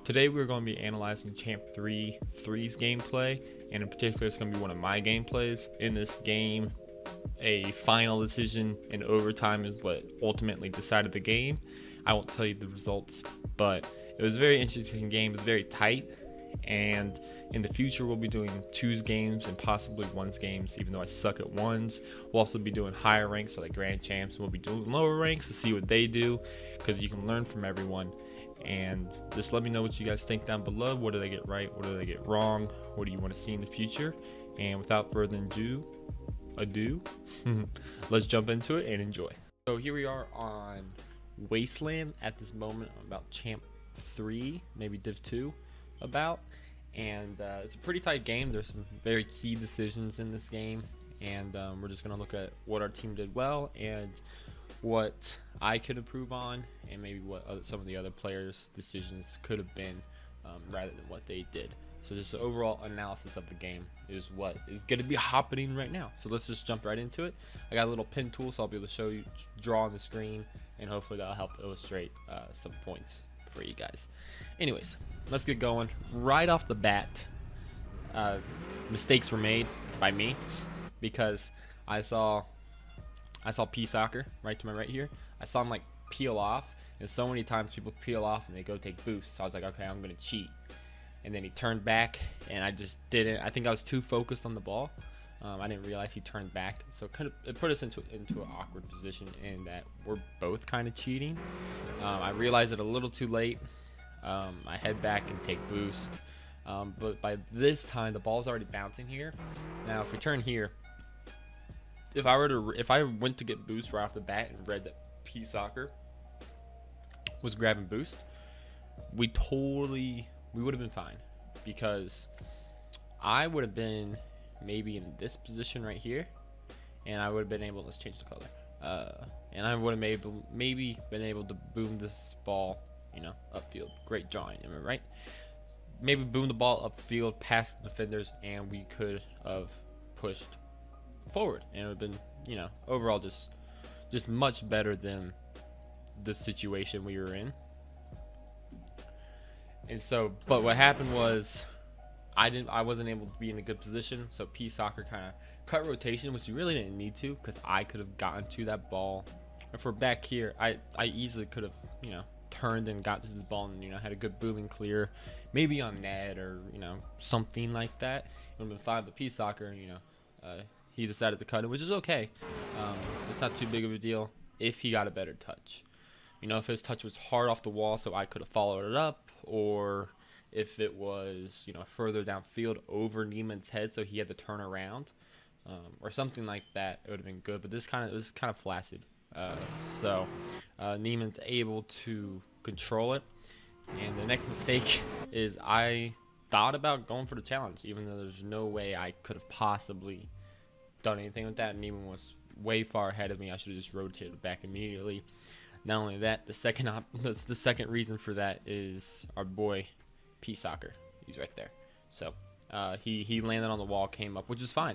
Today we're going to be analyzing Champ 3's gameplay, and in particular it's going to be one of my gameplays. In this game, a final decision in overtime is what ultimately decided the game. I won't tell you the results, but it was a very interesting game. It was very tight, and in the future we'll be doing 2's games and possibly 1's games, even though I suck at 1's. We'll also be doing higher ranks, so like Grand Champs, and we'll be doing lower ranks to see what they do, because you can learn from everyone. And just let me know what you guys think down below. What do they get right? What do they get wrong? What do you want to see in the future? And without further ado, let's jump into it and enjoy. So here we are on Wasteland at this moment, about Champ 3, maybe Div 2 about. And it's a pretty tight game. There's some very key decisions in this game. And we're just going to look at what our team did well and what I could improve on, and maybe what some of the other players' decisions could have been rather than what they did. So just an overall analysis of the game is what is going to be happening right now. So let's just jump right into it. I got a little pen tool, so I'll be able to show you, draw on the screen, and hopefully that'll help illustrate some points for you guys. Anyways, let's get going. Right off the bat, mistakes were made by me because I saw P-Soccer right to my right here. I saw him like peel off, and so many times people peel off and they go take boosts. So I was like, okay, I'm gonna cheat. And then he turned back, and I just didn't. I think I was too focused on the ball. I didn't realize he turned back, so it put us into an awkward position in that we're both kind of cheating. I realized it a little too late. I head back and take boost, but by this time the ball's already bouncing here. Now if we turn here, if I went to get boost right off the bat and read that P-Soccer was grabbing boost, we would have been fine, because I would have been maybe in this position right here, and I would have been able to change the color, and I would have maybe been able to boom this ball, upfield. Great drawing, am I right? Maybe boom the ball upfield past the defenders, and we could have pushed forward, and it would have been, overall just much better than the situation we were in. And so, but what happened was I wasn't able to be in a good position, so P-Soccer kind of cut rotation, which you really didn't need to, because I could have gotten to that ball. If we're back here, I easily could have turned and got to this ball and had a good booming clear, maybe on net or something like that. It would have been fine. But P-Soccer, he decided to cut it, which is okay. It's not too big of a deal if he got a better touch. If his touch was hard off the wall, so I could have followed it up, or if it was, further downfield over Neiman's head, so he had to turn around, or something like that, it would have been good. But this was kind of flaccid. So Neiman's able to control it. And the next mistake is I thought about going for the challenge, even though there's no way I could have possibly done anything with that. Neiman was way far ahead of me. I should have just rotated back immediately. Not only that, the second reason for that is our boy P-Soccer. He's right there. So he landed on the wall, came up, which is fine.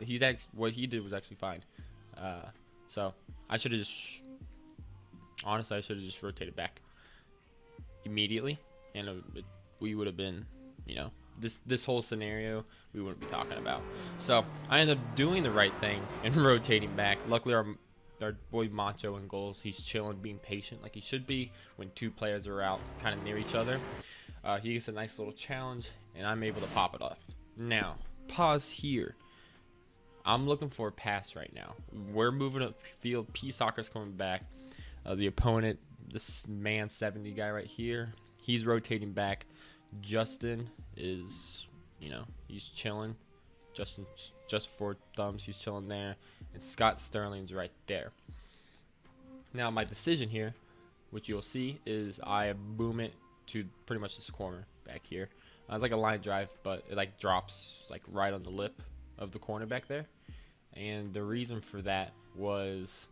What he did was actually fine. So I should have just rotated back immediately, and we would have been, this whole scenario we wouldn't be talking about. So I ended up doing the right thing and rotating back. Luckily our boy Macho in goals, he's chilling, being patient like he should be when two players are out kind of near each other. He gets a nice little challenge, and I'm able to pop it off. Now pause here. I'm looking for a pass right now. We're moving up field. P-Soccer's coming back. The opponent, this man 70 guy right here, he's rotating back. Justin is, he's chilling. Justin just for thumbs, he's chilling there, and Scott Sterling's right there. Now my decision here, which you'll see, is I boom it to pretty much this corner back here. It's like a line drive, but it like drops like right on the lip of the corner back there. And the reason for that was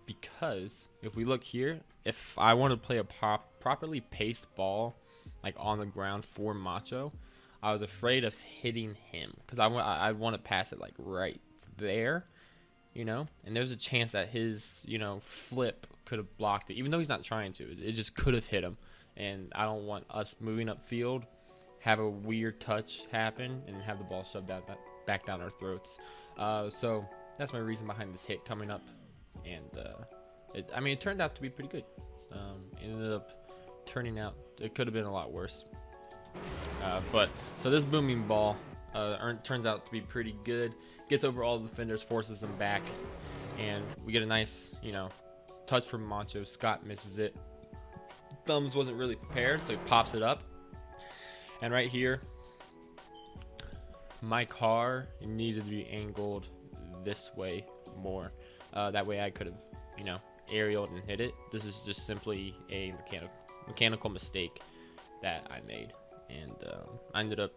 because if we look here, if I want to play a properly paced ball like on the ground for Macho, I was afraid of hitting him, because I want to pass it like right there, and there's a chance that his flip could have blocked it, even though he's not trying to. It just could have hit him, and I don't want us moving upfield have a weird touch happen and have the ball shoved down back down our throats. So that's my reason behind this hit coming up, and it turned out to be pretty good. It ended up turning out, it could have been a lot worse. But so this booming ball turns out to be pretty good. Gets over all the defenders, forces them back, and we get a nice, touch from Macho. Scott misses it. Thumbs wasn't really prepared, so he pops it up. And right here, my car needed to be angled this way more. That way I could have, aerialed and hit it. This is just simply a mechanical mistake that I made, and I ended up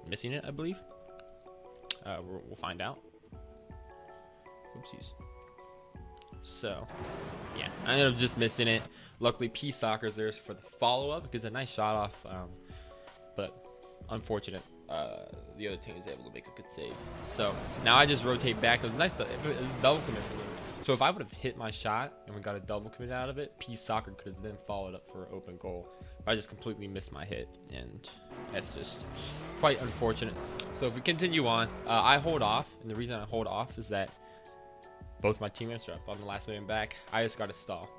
missing it, I believe. We'll find out. Oopsies. So yeah, I ended up just missing it. Luckily P Soccer's there for the follow-up, because a nice shot off, but unfortunate, the other team was able to make a good save. So now I just rotate back. It was nice. It was double commit for me. So if I would have hit my shot and we got a double commit out of it, P Soccer could have then followed up for an open goal. But I just completely missed my hit, and that's just quite unfortunate. So if we continue on, I hold off, and the reason I hold off is that both my teammates are up on the last man back. I just got to stall.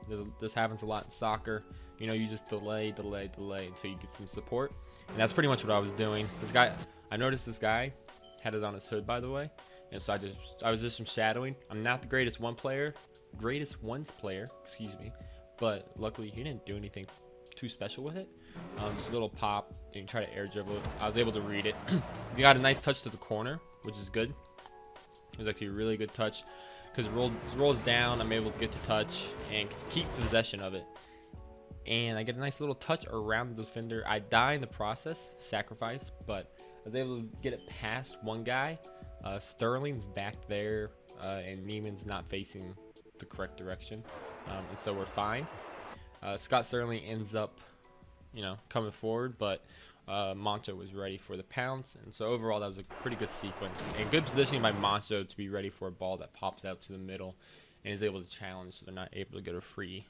This happens a lot in soccer. You just delay until you get some support, and that's pretty much what I was doing. I noticed this guy had it on his hood, by the way, and so I was just some shadowing. I'm not the greatest ones player, excuse me, but luckily he didn't do anything too special with it. Just a little pop, and try to air dribble it. I was able to read it. He got a nice touch to the corner, which is good. It was actually a really good touch, because it rolls down. I'm able to get the touch and keep possession of it. And I get a nice little touch around the defender. I die in the process, sacrifice, but I was able to get it past one guy. Sterling's back there, and Neiman's not facing the correct direction, and so we're fine. Scott Sterling ends up, coming forward, but Mancho was ready for the pounce, and so overall that was a pretty good sequence and good positioning by Mancho to be ready for a ball that pops out to the middle and is able to challenge, so they're not able to get a free,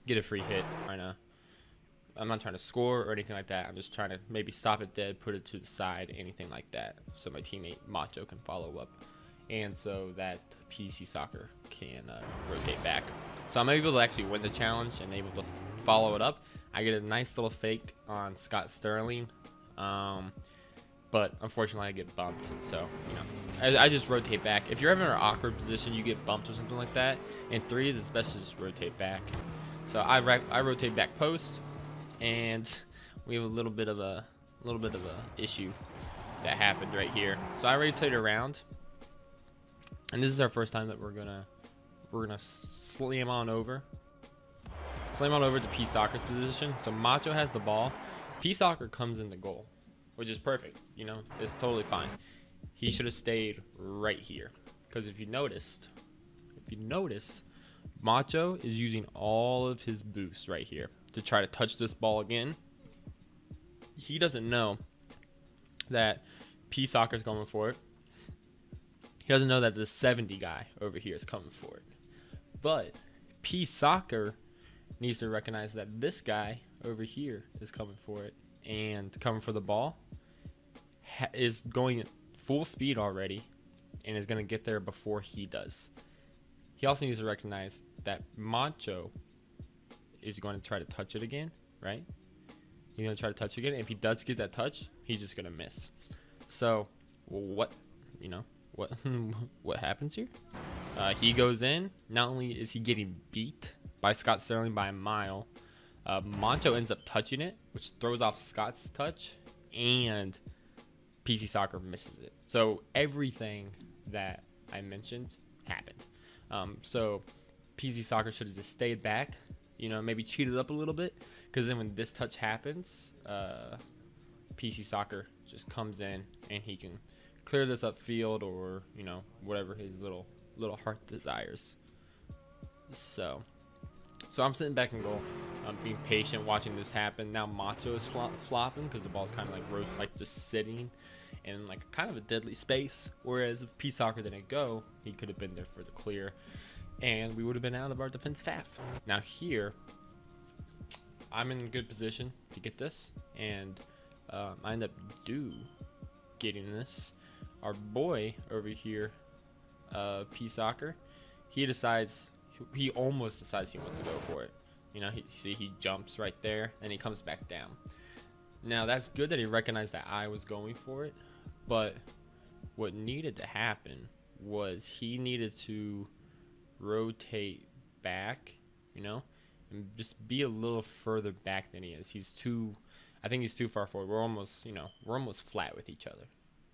get a free hit. I'm not trying to score or anything like that. I'm just trying to maybe stop it dead, put it to the side, anything like that, so my teammate Macho can follow up, and so that PC Soccer can rotate back. So I'm able to actually win the challenge and able to follow it up. I get a nice little fake on Scott Sterling, but unfortunately I get bumped. So I just rotate back. If you're ever in an awkward position, you get bumped or something like that, in threes it's best to just rotate back. So I rotate back post, and we have a little bit of a issue that happened right here. So I rotate around, and this is our first time that we're gonna slam on over to P Soccer's position. So Macho has the ball. P Soccer comes in the goal, which is perfect. It's totally fine. He should have stayed right here, because if you notice, Macho is using all of his boost right here to try to touch this ball again. He doesn't know that P Soccer's going for it. He doesn't know that the 70 guy over here is coming for it. But P Soccer needs to recognize that this guy over here is coming for it, and coming for the ball, is going at full speed already, and is going to get there before he does. He also needs to recognize that Macho is going to try to touch it again, right? He's going to try to touch it again. If he does get that touch, he's just going to miss. So what happens here? He goes in. Not only is he getting beat by Scott Sterling by a mile, Macho ends up touching it, which throws off Scott's touch, and PC Soccer misses it. So everything that I mentioned happened. So PC Soccer should have just stayed back, maybe cheated up a little bit, because then when this touch happens, PC Soccer just comes in and he can clear this upfield, or whatever his little heart desires. So I'm sitting back in goal. I'm being patient, watching this happen. Now Macho is flopping, because the ball's kind of just sitting in kind of a deadly space. Whereas if P Soccer didn't go, he could have been there for the clear, and we would have been out of our defensive half. Now here, I'm in a good position to get this, and I end up getting this. Our boy over here, P Soccer, he almost decides he wants to go for it. You know, he jumps right there and he comes back down. Now that's good that he recognized that I was going for it, but what needed to happen was he needed to rotate back, you know, and just be a little further back than he is. I think he's too far forward. We're almost flat with each other.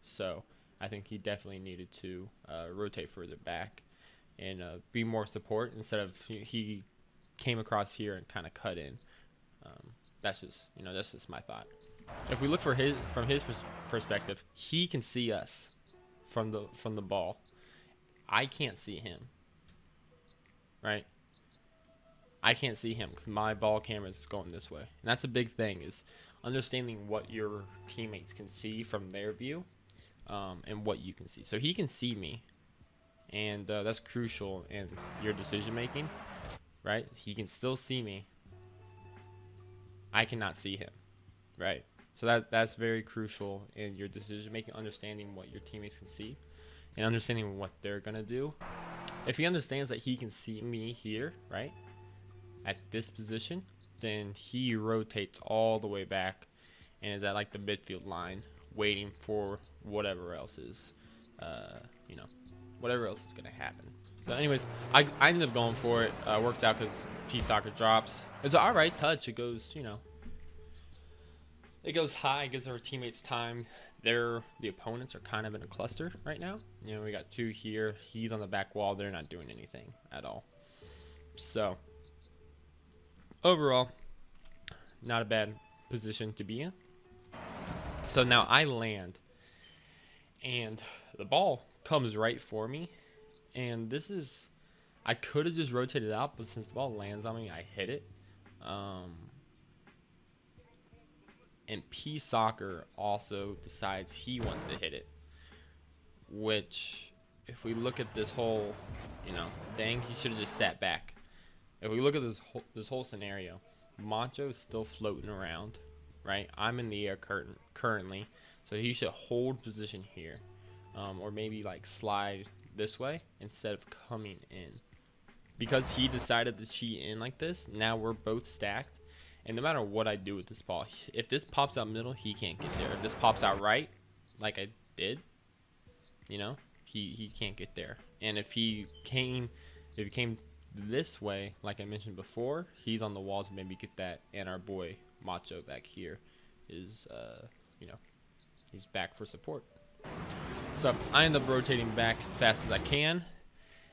So I think he definitely needed to rotate further back and be more support instead of he came across here and kind of cut in. That's just my thought. If we look from his perspective, he can see us from the ball. I can't see him. Right? I can't see him because my ball camera is going this way. And that's a big thing, is understanding what your teammates can see from their view, and what you can see. So he can see me, and that's crucial in your decision making, right? He can still see me. I cannot see him, right? So that's very crucial in your decision making, understanding what your teammates can see and understanding what they're gonna do. If he understands that he can see me here, right, at this position, then he rotates all the way back and is at like the midfield line, waiting for whatever else is, whatever else is gonna happen. So, anyways, I ended up going for it. Works out because P Soccer drops. It's an alright touch. It goes, it goes high, gives our teammates time. The opponents are kind of in a cluster right now. We got two here. He's on the back wall. They're not doing anything at all. So overall, not a bad position to be in. So now I land, and the ball comes right for me. And I could have just rotated out, but since the ball lands on me, I hit it. And P Soccer also decides he wants to hit it, which, if we look at this whole, dang, he should have just sat back. If we look at this whole scenario, Macho is still floating around, right? I'm in the air currently, so he should hold position here, or maybe like slide this way instead of coming in. Because he decided to cheat in like this, now we're both stacked. And no matter what I do with this ball, if this pops out middle, he can't get there. If this pops out right, like I did, he can't get there. And if he came this way, like I mentioned before, he's on the wall to maybe get that. And our boy Macho back here is, he's back for support. So I end up rotating back as fast as I can.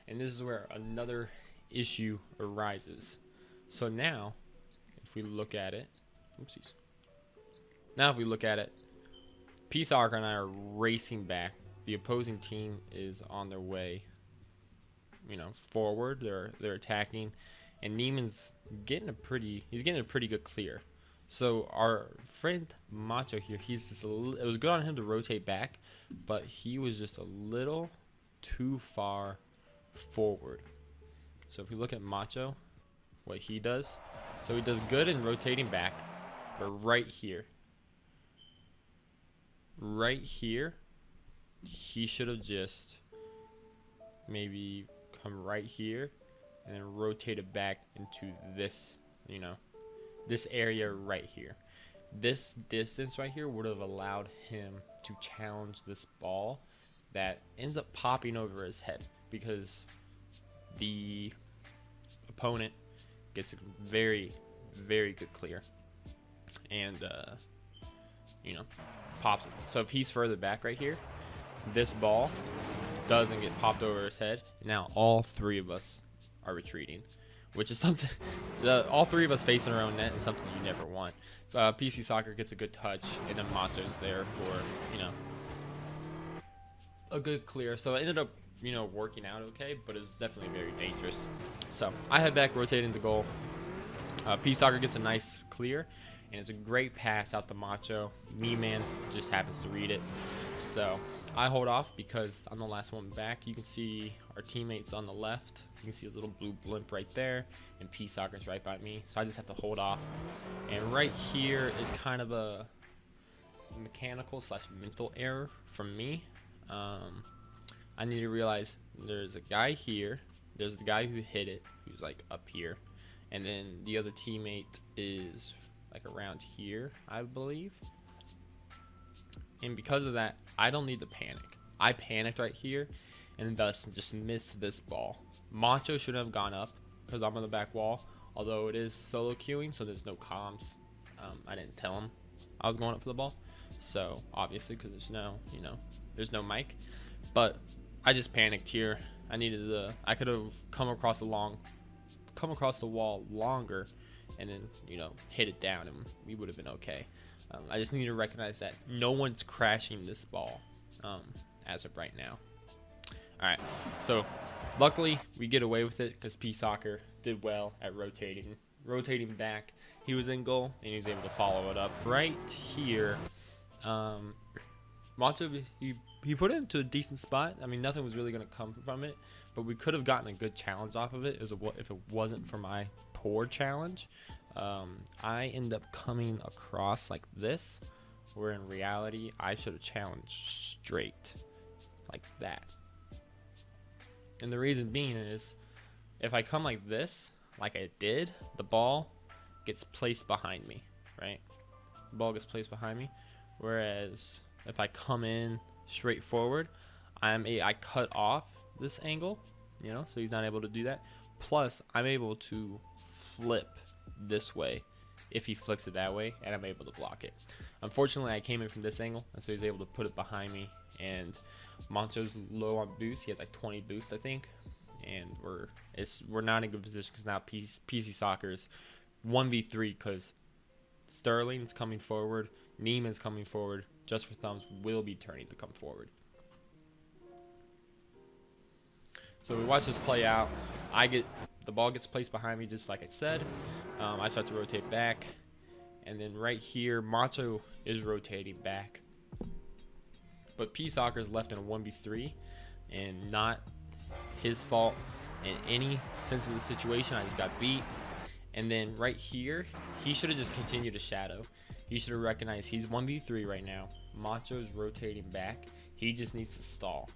And this is where another issue arises. So now, if we look at it, P Soccer and I are racing back. The opposing team is on their way, forward. They're attacking, and Neiman's getting a pretty good clear. So our friend Macho here, it was good on him to rotate back, but he was just a little too far forward. So if we look at Macho, what he does. So he does good in rotating back, but right here, he should have just maybe come right here and then rotated back into this, this area right here. This distance right here would have allowed him to challenge this ball that ends up popping over his head, because the opponent gets a very, very good clear and pops it. So if he's further back right here, this ball doesn't get popped over his head. Now all three of us are retreating, which is something all three of us facing our own net is something you never want. PC Soccer gets a good touch, and then Macho's there for a good clear. So it ended up working out okay, but it was definitely very dangerous. So I head back, rotate into goal. P Soccer gets a nice clear, and it's a great pass out to Macho. Me man just happens to read it. So I hold off because I'm the last one back. You can see our teammates on the left. You can see a little blue blimp right there, and P-Soccer's right by me. So I just have to hold off. And right here is kind of a mechanical / mental error from me. I need to realize there's a guy here. There's the guy who hit it, who's like up here. And then the other teammate is like around here, I believe. And because of that, I don't need to panic. I panicked right here and thus just missed this ball. Macho should have gone up because I'm on the back wall, although it is solo queuing, so there's no comms. I didn't tell him I was going up for the ball. So obviously, because there's no, there's no mic. But I just panicked here. I could have come across the wall longer and then, hit it down and we would have been okay. I just need to recognize that no one's crashing this ball as of right now. All right, so luckily we get away with it because P-Soccer did well at rotating back. He was in goal and he was able to follow it up right here. Macho, he put it into a decent spot. I mean, nothing was really going to come from it, but we could have gotten a good challenge off of it if it wasn't for my poor challenge. I end up coming across like this, where in reality I should have challenged straight like that. And the reason being is, if I come like this, like I did, the ball gets placed behind me, right? The ball gets placed behind me. Whereas if I come in straight forward, I cut off this angle, so he's not able to do that. Plus, I'm able to flip this way if he flicks it that way, and I'm able to block it. Unfortunately, I came in from this angle, and so he's able to put it behind me. And Mancho's low on boost. He has like 20 boost, I think. And we're not in good position because now PC Soccer's 1v3 because Sterling's coming forward, Neiman's coming forward, Just for Thumbs will be turning to come forward. So we watch this play out. The ball gets placed behind me just like I said. I start to rotate back, and then right here Macho is rotating back. But P-Soccer is left in a 1v3, and not his fault in any sense of the situation. I just got beat. And then right here, he should have just continued to shadow. He should have recognized he's 1v3 right now. Macho's rotating back. He just needs to stall.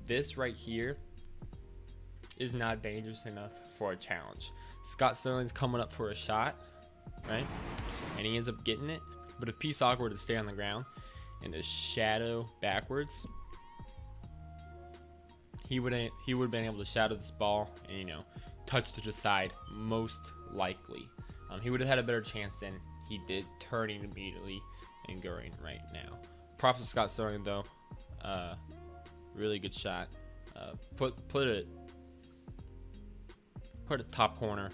This right here is not dangerous enough for a challenge. Scott Sterling's coming up for a shot, right? And he ends up getting it. But if P-Soccer were to stay on the ground and to shadow backwards, he would have been able to shadow this ball and touch to the side most likely. He would have had a better chance than he did turning immediately and going right now. Props to Scott Sterling though. Really good shot. Put it top corner,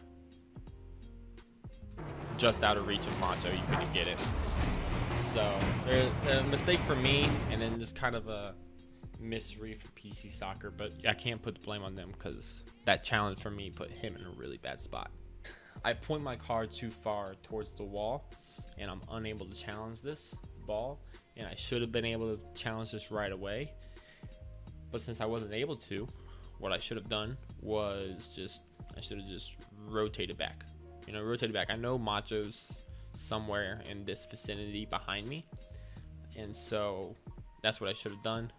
just out of reach of Macho. You couldn't get it. So a mistake for me, and then just kind of a misread for PC Soccer. But I can't put the blame on them because that challenge for me put him in a really bad spot. I point my car too far towards the wall, and I'm unable to challenge this ball. And I should have been able to challenge this right away. But since I wasn't able to, what I should have done was I should have just rotated back. Rotated back. I know Macho's somewhere in this vicinity behind me, and so that's what I should have done,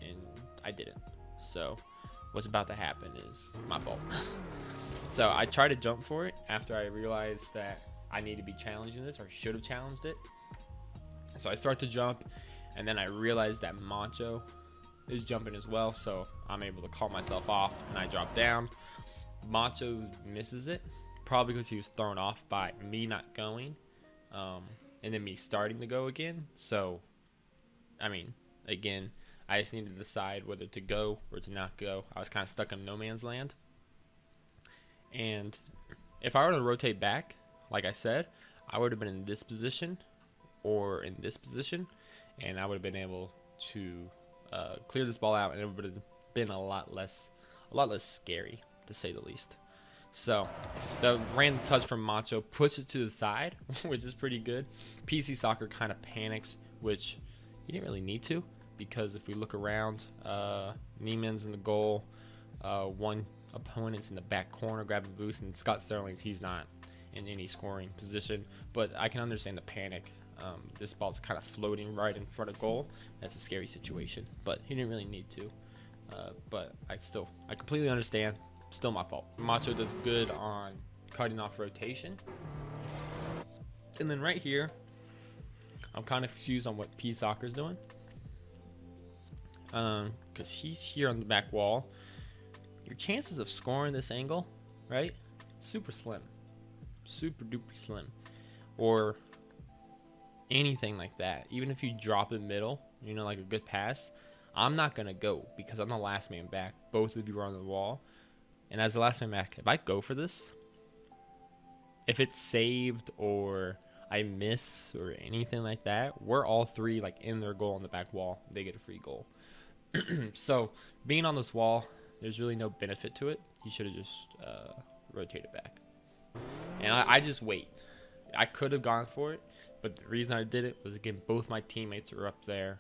and I didn't. So what's about to happen is my fault. So I tried to jump for it after I realized that I need to be challenging this, or should have challenged it. So I start to jump, and then I realized that Macho is jumping as well, so I'm able to call myself off, and I drop down. Macho misses it, probably because he was thrown off by me not going, and then me starting to go again. So, again, I just needed to decide whether to go or to not go. I was kind of stuck in no man's land. And if I were to rotate back, like I said, I would have been in this position or in this position, and I would have been able to clear this ball out, and it would have been a lot less scary, to say the least. So the random touch from Macho puts it to the side, which is pretty good. PC Soccer kind of panics, which he didn't really need to, because if we look around, Neiman's in the goal, one opponent's in the back corner grabbing a boost, and Scott Sterling, he's not in any scoring position. But I can understand the panic. This ball's kind of floating right in front of goal. That's a scary situation, but he didn't really need to. But I completely understand. Still my fault. Macho does good on cutting off rotation. And then right here, I'm kind of confused on what P Soccer's doing. Because he's here on the back wall. Your chances of scoring this angle, right? Super slim. Super duper slim. Or anything like that. Even if you drop it middle, you know, like a good pass, I'm not going to go because I'm the last man back. Both of you are on the wall. And as the last man back, if I go for this, if it's saved or I miss or anything like that, we're all three like in their goal on the back wall. They get a free goal. So being on this wall, there's really no benefit to it. You should have just rotated back. And I just wait. I could have gone for it, but the reason I did it was, again, both my teammates are up there,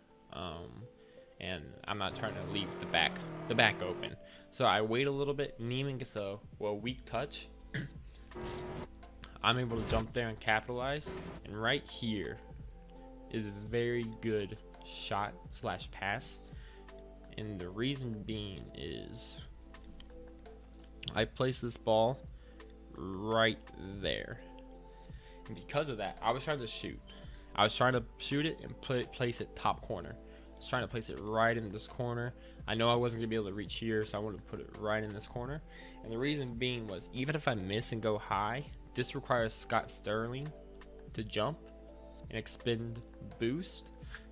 and I'm not trying to leave the back open. So I wait a little bit. Neiman gets a weak touch. I'm able to jump there and capitalize. And right here is a very good shot / pass. And the reason being is I placed this ball right there. And because of that, I was trying to shoot. I was trying to shoot it and place it top corner. I was trying to place it right in this corner. I know I wasn't going to be able to reach here, so I wanted to put it right in this corner. And the reason being was, even if I miss and go high, this requires Scott Sterling to jump and expend boost.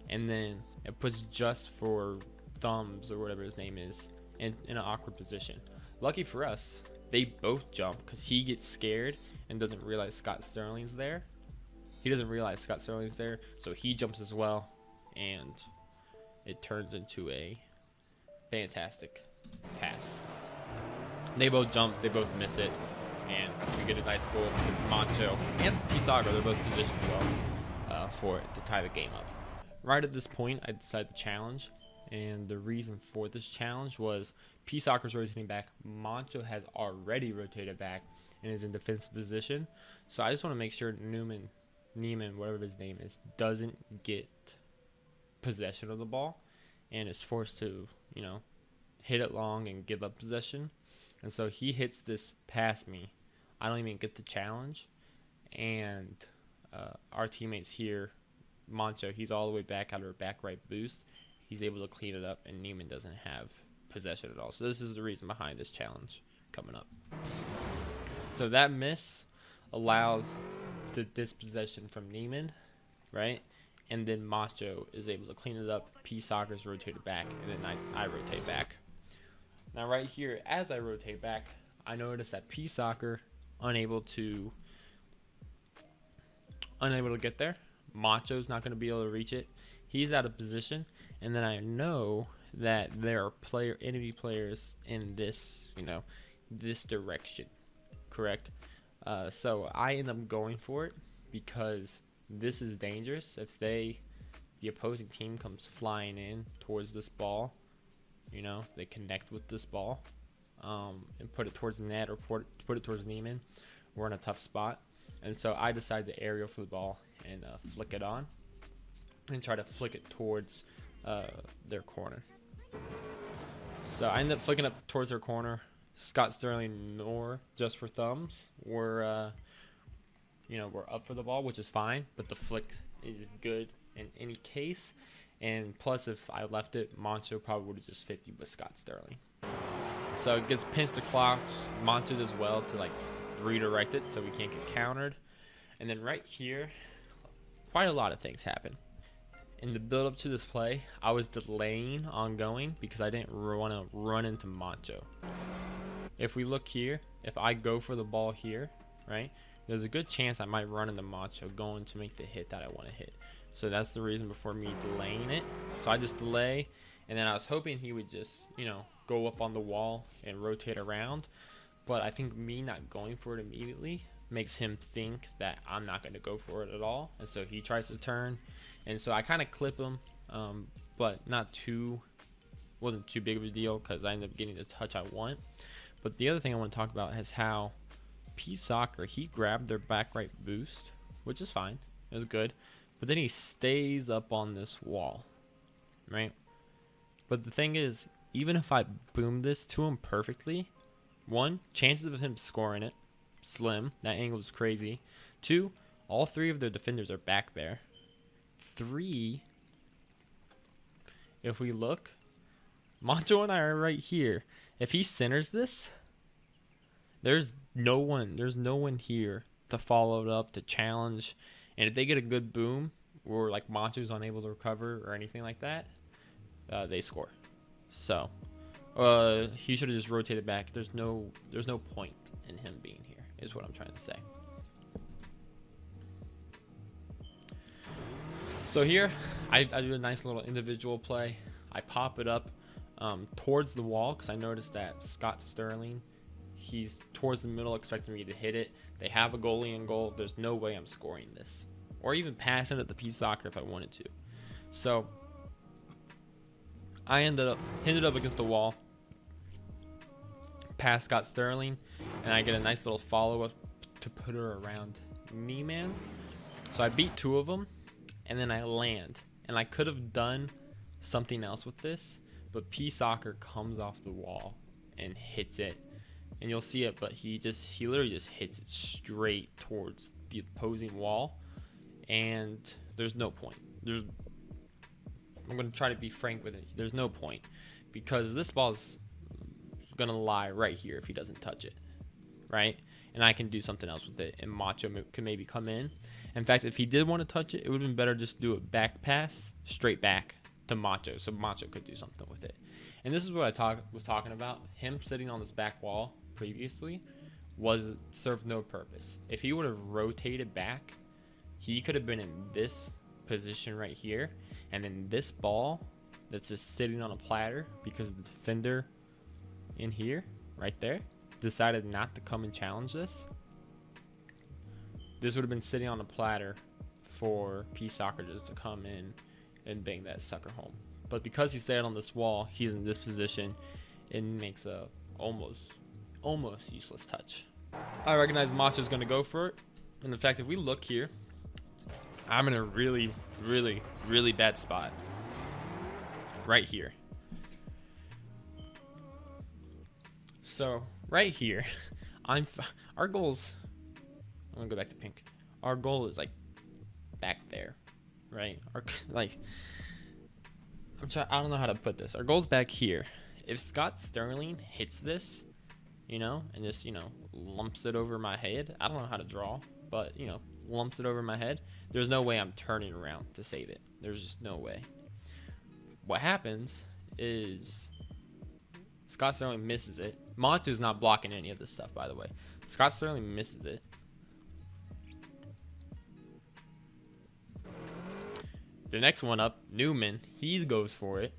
And then it puts just for Thumbs, or whatever his name is, in an awkward position. Lucky for us, they both jump because he gets scared and doesn't realize Scott Sterling's there. He doesn't realize Scott Sterling's there, so he jumps as well, and it turns into a fantastic pass. They both jump, they both miss it, and we get a nice goal with Macho and Pisago. They're both positioned well for it to tie the game up. Right at this point, I decided to challenge. And the reason for this challenge was P Soccer's rotating back. Mancho has already rotated back and is in defensive position. So I just want to make sure Neiman, whatever his name is, doesn't get possession of the ball and is forced to, you know, hit it long and give up possession. And so he hits this past me. I don't even get the challenge. And our teammates here, Mancho, he's all the way back out of our back right boost. He's able to clean it up, and Neiman doesn't have possession at all. So this is the reason behind this challenge coming up. So that miss allows the dispossession from Neiman, right? And then Macho is able to clean it up. P Soccer's rotated back, and then I rotate back. Now right here, as I rotate back, I notice that P Soccer unable to get there. Macho's not going to be able to reach it. He's out of position, and then I know that there are enemy players in this, this direction, correct? So I end up going for it because this is dangerous. If the opposing team comes flying in towards this ball, they connect with this ball, and put it towards the net or put it towards Neiman, we're in a tough spot. And so I decided to aerial for the ball and flick it on and try to flick it towards their corner. So I ended up flicking up towards their corner. Scott Sterling nor Just for Thumbs were up for the ball, which is fine, but the flick is good in any case. And plus, if I left it, Mancho probably would have just 50 with Scott Sterling. So it gets pinched across. Mancho does well to redirect it so we can't get countered. And then right here, quite a lot of things happen. In the build up to this play, I was delaying on going because I didn't want to run into Mancho. If we look here, if I go for the ball here, right, there's a good chance I might run into Mancho going to make the hit that I want to hit. So that's the reason before me delaying it. So I just delay, and then I was hoping he would just, go up on the wall and rotate around. But I think me not going for it immediately makes him think that I'm not going to go for it at all. And so he tries to turn. And so I kind of clip him but wasn't too big of a deal because I ended up getting the touch I want. But the other thing I want to talk about is how P Soccer, he grabbed their back right boost, which is fine. It was good. But then he stays up on this wall, right? But the thing is, even if I boom this to him perfectly, one, chances of him scoring it, slim. That angle is crazy. Two, all three of their defenders are back there. Three, if we look, Macho and I are right here. If he centers this, there's no one here to follow it up, to challenge. And if they get a good boom, or like Macho's unable to recover or anything like that, they score. So he should have just rotated back. There's no point in him being here, is what I'm trying to say. So here, I do a nice little individual play. I pop it up towards the wall because I noticed that Scott Sterling, he's towards the middle expecting me to hit it. They have a goalie in goal. There's no way I'm scoring this, or even passing it to P Soccer if I wanted to. So I ended up against the wall, past Scott Sterling, and I get a nice little follow-up to put her around Niemann. So I beat two of them, and then I land. And I could have done something else with this, but P Soccer comes off the wall and hits it. And you'll see it, but he literally just hits it straight towards the opposing wall. And there's no point. I'm going to try to be frank with it. There's no point, because this ball's going to lie right here if he doesn't touch it, right? And I can do something else with it, and Macho can maybe come in. In fact, if he did want to touch it, it would have been better just do a back pass straight back to Macho, so Macho could do something with it. And this is what I was talking about. Him sitting on this back wall previously served no purpose. If he would have rotated back, he could have been in this position right here, and then this ball that's just sitting on a platter because the defender in here right there decided not to come and challenge this. This would have been sitting on a platter for P Soccer just to come in and bang that sucker home. But because he stayed on this wall, he's in this position. It makes a almost useless touch. I recognize Macho's going to go for it. And in fact, if we look here, I'm in a really bad spot right here. So right here, our goal's, I'm gonna go back to pink. Our goal is like back there, right? I don't know how to put this. Our goal's back here. If Scott Sterling hits this, and just, lumps it over my head. I don't know how to draw, but, lumps it over my head. There's no way I'm turning around to save it. There's just no way. What happens is Scott Sterling misses it. Macho's not blocking any of this stuff, by the way. Scott Sterling misses it. The next one up, Newman, he goes for it.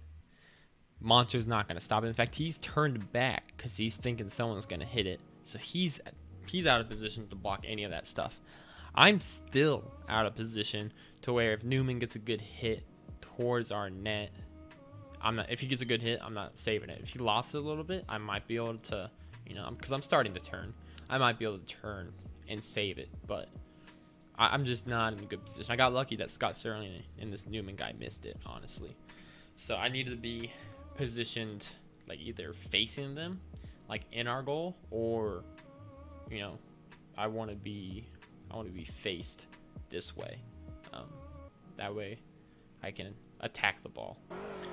Macho's not going to stop it. In fact, he's turned back because he's thinking someone's going to hit it. So he's out of position to block any of that stuff. I'm still out of position to where if Newman gets a good hit towards our net, if he gets a good hit, I'm not saving it. If he lost it a little bit, I might be able to, because I'm starting to turn. I might be able to turn and save it, but I'm just not in a good position. I got lucky that Scott Sterling and this Newman guy missed it, honestly. So I needed to be positioned like either facing them, like in our goal, or, I want to be faced this way. That way I can attack the ball.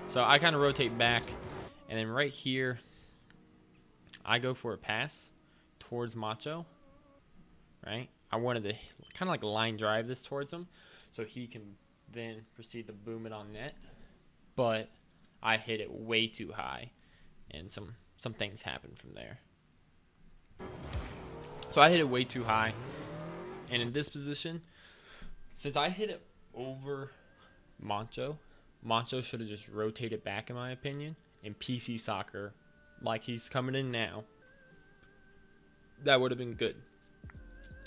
So I kind of rotate back, and then right here, I go for a pass towards Macho, right? I wanted to kind of like line drive this towards him so he can then proceed to boom it on net. But I hit it way too high, and some things happened from there. So I hit it way too high, and in this position, since I hit it over Macho should have just rotated back, in my opinion, and PC Soccer, like he's coming in now, that would have been good.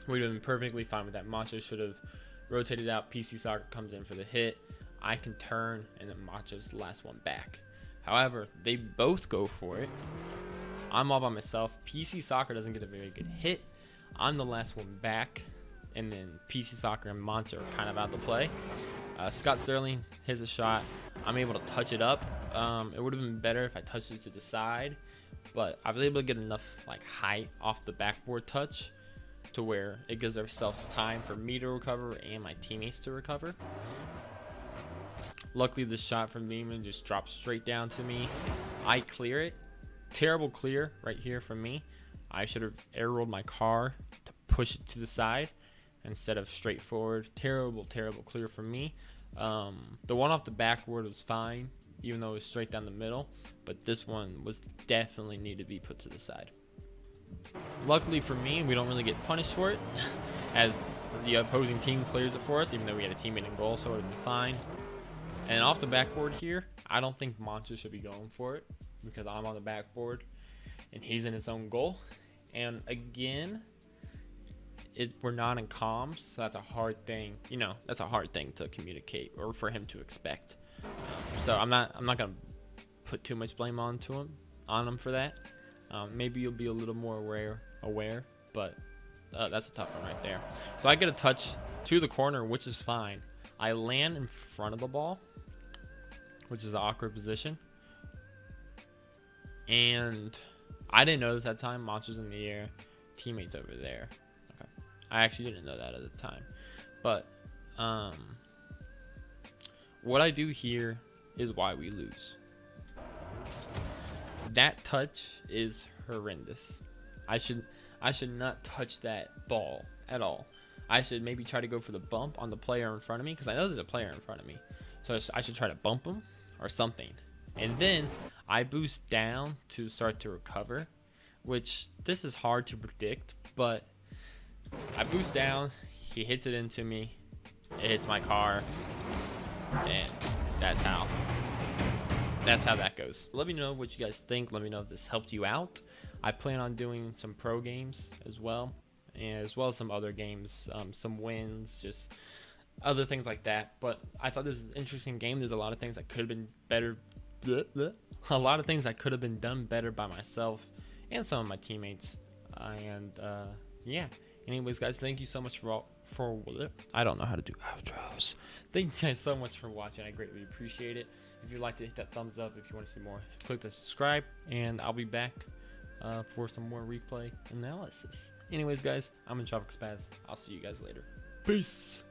We'd have been perfectly fine with that. Macho should have rotated out. PC Soccer comes in for the hit. I can turn, and then Macho's the last one back. However, they both go for it. I'm all by myself. PC Soccer doesn't get a very good hit. I'm the last one back, and then PC Soccer and Macho are kind of out of the play. Scott Sterling hits a shot. I'm able to touch it up. It would have been better if I touched it to the side, but I was able to get enough like height off the backboard touch to where it gives ourselves time for me to recover and my teammates to recover. Luckily, the shot from Lehman just dropped straight down to me. I clear it. Terrible clear right here from me. I should have air rolled my car to push it to the side instead of straight forward. Terrible clear from me. The one off the backboard was fine, even though it was straight down the middle, but this one was definitely needed to be put to the side. Luckily for me, we don't really get punished for it, as the opposing team clears it for us, even though we had a teammate in goal, so it would have been fine. And off the backboard here, I don't think Mancha should be going for it, because I'm on the backboard and he's in his own goal. And again, we're not in comms, so that's a hard thing. You know, that's a hard thing to communicate or for him to expect. So I'm not gonna put too much blame on him for that. Maybe you'll be a little more aware, but that's a tough one right there. So I get a touch to the corner, which is fine. I land in front of the ball, which is an awkward position. And I didn't know this at the time. Monster's in the air, teammates over there. Okay, I actually didn't know that at the time. But what I do here is why we lose. That touch is horrendous. I should not touch that ball at all. I should maybe try to go for the bump on the player in front of me, because I know there's a player in front of me. So I should try to bump him or something. And then I boost down to start to recover, which this is hard to predict, but I boost down, he hits it into me, it hits my car, and that's how that goes. Let me know what you guys think. Let me know if this helped you out. I plan on doing some pro games as well, and as well as some other games, some wins, just other things like that. But I thought this is an interesting game. There's a lot of things that could have been better. A lot of things that could have been done better by myself and some of my teammates. Yeah. Anyways, guys, thank you so much for I don't know how to do outros. Thank you guys so much for watching. I greatly appreciate it. If you'd like to hit that thumbs up, if you want to see more, click the subscribe, and I'll be back for some more replay analysis. Anyways, guys, I'm in Tropical Spaz. I'll see you guys later. Peace.